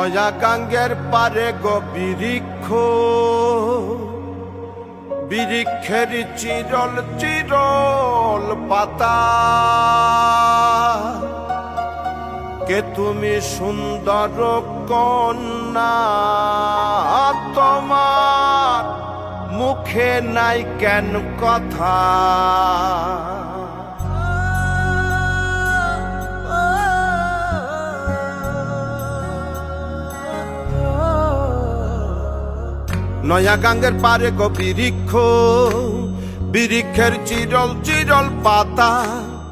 নয়া গাঙ্গের পারে গো বৃক্ষ, বৃক্ষের চিরল চিরল পাতা, কে তুমি সুন্দর কন্যা, তোমার মুখে নাই কেন কথা। নয়া গাঙ্গের পারে গো বৃক্ষ, বৃক্ষের চিরল চিরল পাতা,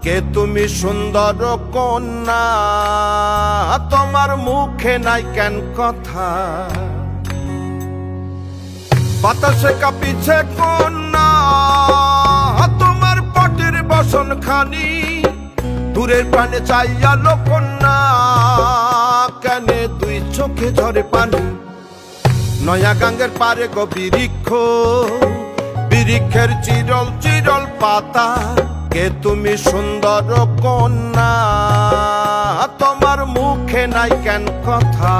কে তুমি সুন্দর কন্যা, তোমার মুখে নাই কেন কথা। বাতাসে কাঁপিছে কন্যা, তোমার পটের বসন খানি, দূরের প্রাণে চাইয়ালো কন্যা, কেনে দুই চোখে ঝরে পানি। নয়া গাঙ্গের পারে গো বৃক্ষ, বৃক্ষের চিরল চিরল পাতা, কে তুমি সুন্দর কন্যা, তোমার মুখে নাই কেন কথা।